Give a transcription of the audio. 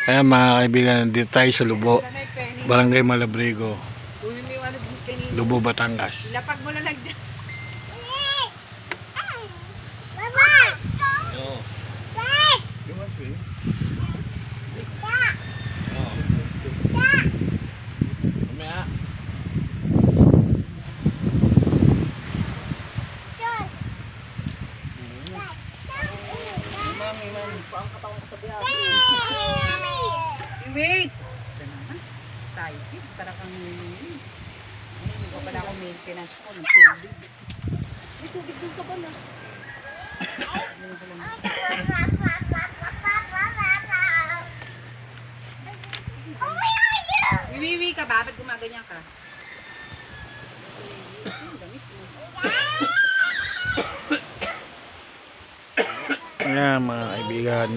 Kaya mga kaibigan, nandito tayo sa Lubo, Barangay Malabrigo, Lubo, Batangas. Lapag mo na lang dyan. Wait! Excited. Para kang hindi ko pala ako maintenance ko ng tubig. May tubig dun sa bala. Wiwi ka ba? Ba't gumaganyan ka? Ayan mga kaibigan,